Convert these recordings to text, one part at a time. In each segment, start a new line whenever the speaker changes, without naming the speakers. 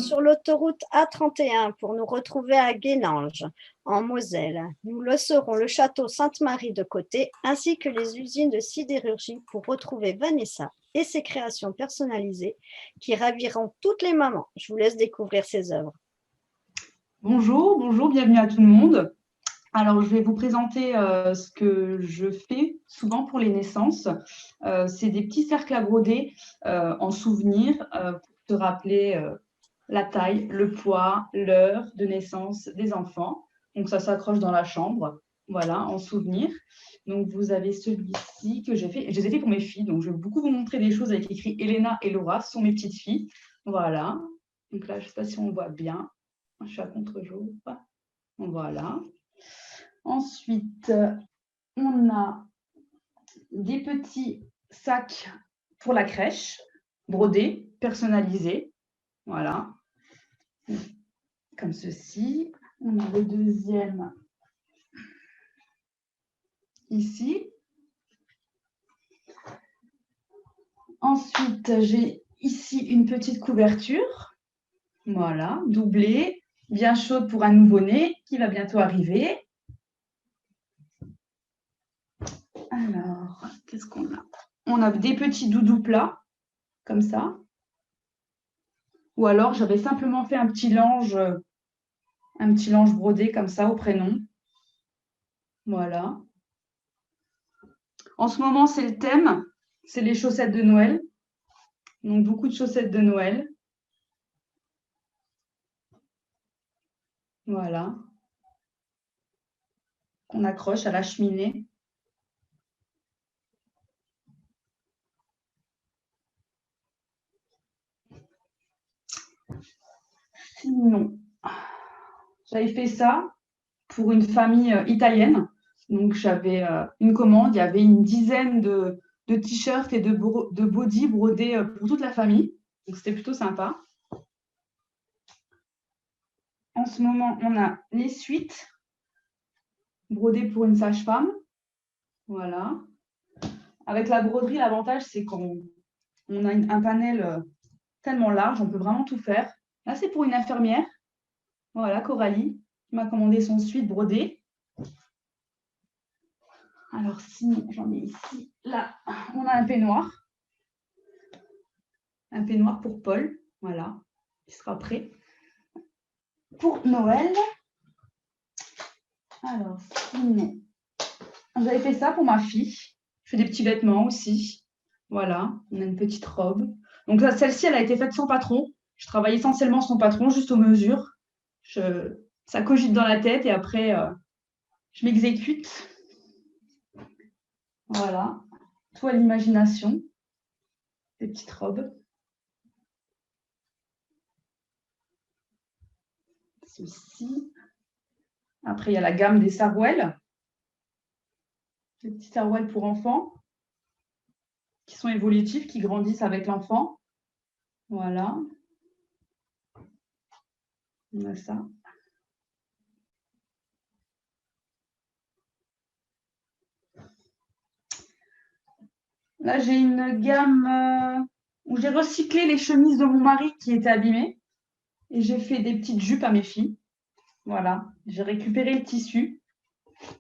sur l'autoroute A31 pour nous retrouver à Guénange, en Moselle. Nous laisserons le château Sainte-Marie de côté, ainsi que les usines de sidérurgie pour retrouver Vanessa et ses créations personnalisées qui raviront toutes les mamans. Je vous laisse découvrir ses œuvres.
Bonjour, bienvenue à tout le monde. Alors, je vais vous présenter ce que je fais souvent pour les naissances. C'est des petits cercles à broder en souvenir pour te rappeler la taille, le poids, l'heure de naissance des enfants. Donc, ça s'accroche dans la chambre, voilà, en souvenir. Donc, vous avez celui-ci que j'ai fait. Je les ai fait pour mes filles, donc je vais beaucoup vous montrer des choses avec écrit Elena et Laura, ce sont mes petites filles. Voilà. Donc là, je ne sais pas si on voit bien. Je suis à contre-jour. Voilà. Ensuite, on a des petits sacs pour la crèche, brodés, personnalisés. Voilà. Comme ceci. On a le deuxième ici. Ensuite, j'ai ici une petite couverture. Voilà, doublée, bien chaude pour un nouveau-né qui va bientôt arriver. Alors, qu'est-ce qu'on a? On a des petits doudous plats, comme ça. Ou alors, j'avais simplement fait un petit linge brodé comme ça au prénom. Voilà. En ce moment, c'est le thème, c'est les chaussettes de Noël. Donc, beaucoup de chaussettes de Noël. Voilà. Qu'on accroche à la cheminée. Sinon, j'avais fait ça pour une famille italienne. Donc, j'avais une commande, il y avait une dizaine de t-shirts et de bodys brodés pour toute la famille. Donc, c'était plutôt sympa. En ce moment, on a les suites brodées pour une sage-femme. Voilà. Avec la broderie, l'avantage, c'est qu'on a un panel tellement large, on peut vraiment tout faire. Là, c'est pour une infirmière. Voilà, Coralie, qui m'a commandé son suite brodé. Alors, sinon, j'en ai ici. Là, on a un peignoir. Un peignoir pour Paul. Voilà, qui sera prêt pour Noël. Alors, sinon, j'avais fait ça pour ma fille. Je fais des petits vêtements aussi. Voilà, on a une petite robe. Donc, celle-ci, elle a été faite sans patron. Je travaille essentiellement sans patron, juste aux mesures. Ça cogite dans la tête et après, je m'exécute. Voilà, tout à l'imagination. Des petites robes. Ceci. Après, il y a la gamme des sarouels. Des petits sarouels pour enfants qui sont évolutifs, qui grandissent avec l'enfant. Voilà. On a ça. Là, j'ai une gamme où j'ai recyclé les chemises de mon mari qui étaient abîmées. Et j'ai fait des petites jupes à mes filles. Voilà. J'ai récupéré le tissu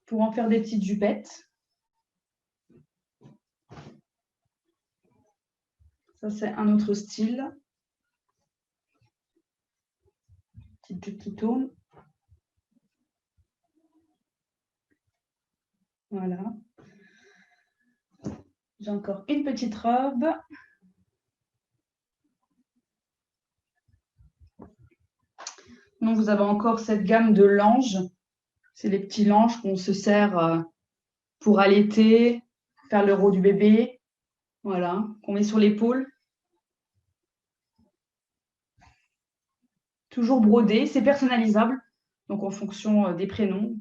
pour en faire des petites jupettes. Ça, c'est un autre style. Petite jupe qui tourne. Voilà. J'ai encore une petite robe. Donc, vous avez encore cette gamme de langes. C'est les petits langes qu'on se sert pour allaiter, faire le rot du bébé. Voilà, qu'on met sur l'épaule. Toujours brodé, c'est personnalisable. Donc, en fonction des prénoms,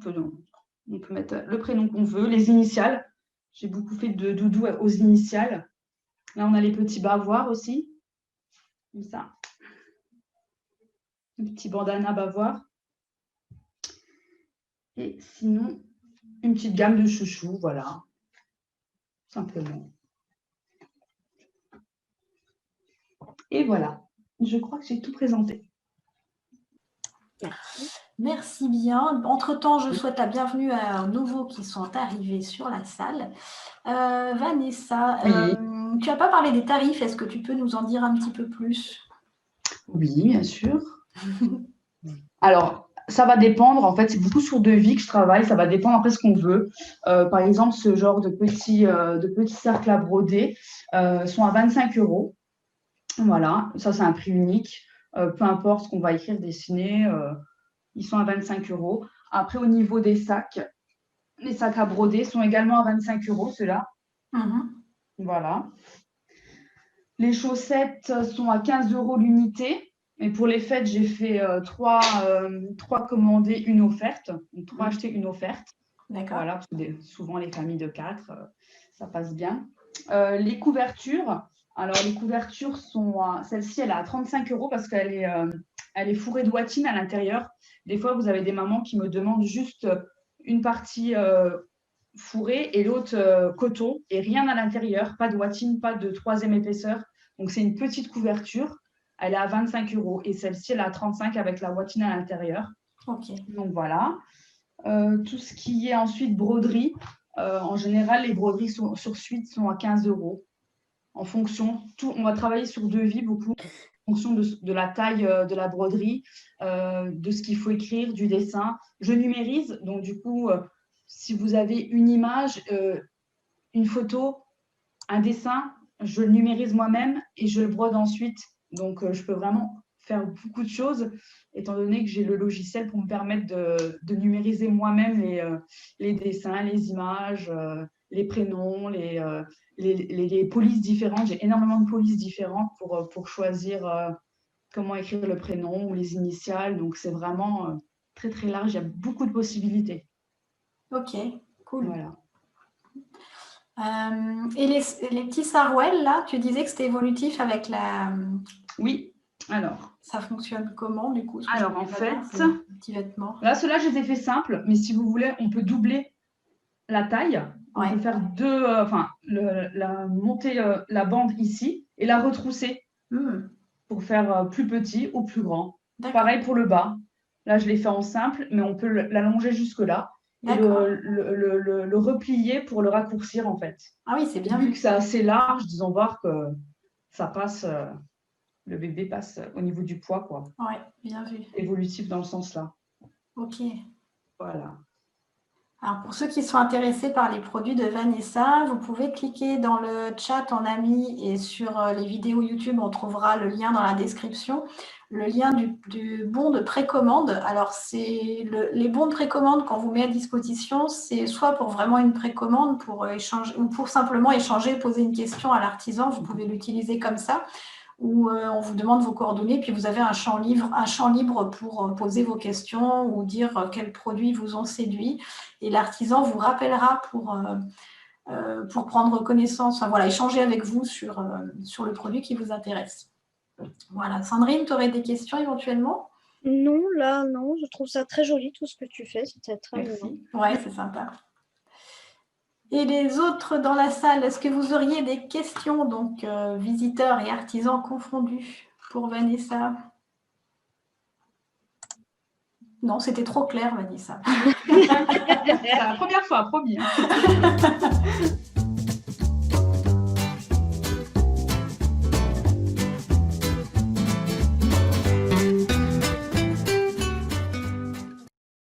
on peut mettre le prénom qu'on veut, les initiales. J'ai beaucoup fait de doudou aux initiales. Là, on a les petits bavoirs aussi. Comme ça. Un petit bandana bavoir. Et sinon, une petite gamme de chouchous, voilà. Simplement. Et voilà. Je crois que j'ai tout présenté.
Merci.
Merci bien. Entre-temps, je souhaite la bienvenue à nouveaux qui sont arrivés sur la salle. Vanessa,
Oui.
tu n'as pas parlé des tarifs. Est-ce que tu peux nous en dire un petit peu plus?
Oui, bien sûr. Alors, ça va dépendre. En fait, c'est beaucoup sur devis que je travaille. Ça va dépendre après ce qu'on veut. Par exemple, ce genre de petits cercles à broder sont à 25 euros. Voilà, ça, c'est un prix unique. Peu importe ce qu'on va écrire, dessiner, ils sont à 25 euros. Après, au niveau des sacs, les sacs à broder sont également à 25 euros, ceux-là. Voilà. Les chaussettes sont à 15 euros l'unité. Et pour les fêtes, j'ai fait trois commandées, une offerte. Donc, 3 achetés, une offerte.
D'accord.
Voilà, parce que souvent les familles de 4, ça passe bien. Les couvertures. Alors, les couvertures sont celle-ci, elle est à 35 euros parce qu'elle est fourrée de watine à l'intérieur. Des fois, vous avez des mamans qui me demandent juste une partie fourrée et l'autre coton et rien à l'intérieur, pas de watine, pas de troisième épaisseur. Donc, c'est une petite couverture. Elle est à 25 euros et celle-ci, elle est à 35 avec la watine à l'intérieur.
Ok.
Donc, voilà. Tout ce qui est ensuite broderie, en général, les broderies sur suite sont à 15 euros. En fonction, on va travailler sur devis beaucoup, en fonction de la taille de la broderie, de ce qu'il faut écrire, du dessin. Je numérise, donc du coup, si vous avez une image, une photo, un dessin, je le numérise moi-même et je le brode ensuite. Donc, je peux vraiment faire beaucoup de choses, étant donné que j'ai le logiciel pour me permettre de numériser moi-même les dessins, les images, les prénoms, les polices différentes. J'ai énormément de polices différentes pour choisir comment écrire le prénom ou les initiales. Donc, c'est vraiment très, très large. Il y a beaucoup de possibilités.
Ok, cool.
Voilà.
Et les petits sarouels, là, tu disais que c'était évolutif avec la...
Oui, alors.
Ça fonctionne comment, du coup?
Alors, en fait,
petits vêtements.
Là, ceux-là, je les ai fait simples, mais si vous voulez, on peut doubler la taille. On peut faire monter la bande ici et la retrousser pour faire plus petit ou plus grand. Pareil pour le bas. Là, je l'ai fait en simple, mais on peut l'allonger jusque-là et le replier pour le raccourcir, en fait.
Ah oui, c'est bien.
Vu que c'est assez large, disons voir que ça passe, le bébé passe au niveau du poids, quoi.
Oui, bien vu.
Évolutif dans le sens là.
Ok.
Voilà.
Alors, pour ceux qui sont intéressés par les produits de Vanessa, vous pouvez cliquer dans le chat en ami et sur les vidéos YouTube, on trouvera le lien dans la description, le lien du bon de précommande. Alors, les bons de précommande qu'on vous met à disposition, c'est soit pour vraiment une précommande, pour échanger ou pour simplement échanger, poser une question à l'artisan, vous pouvez l'utiliser comme ça, où on vous demande vos coordonnées, puis vous avez un champ libre pour poser vos questions ou dire quels produits vous ont séduit. Et l'artisan vous rappellera pour prendre connaissance, enfin voilà, échanger avec vous sur le produit qui vous intéresse. Voilà. Sandrine, tu aurais des questions éventuellement?
Non, là, non. Je trouve ça très joli, tout ce que tu fais. C'était très bien.
Ouais, c'est sympa. Et les autres dans la salle, est-ce que vous auriez des questions, donc visiteurs et artisans confondus, pour Vanessa? Non, c'était trop clair, Vanessa.
C'est la première fois, promis.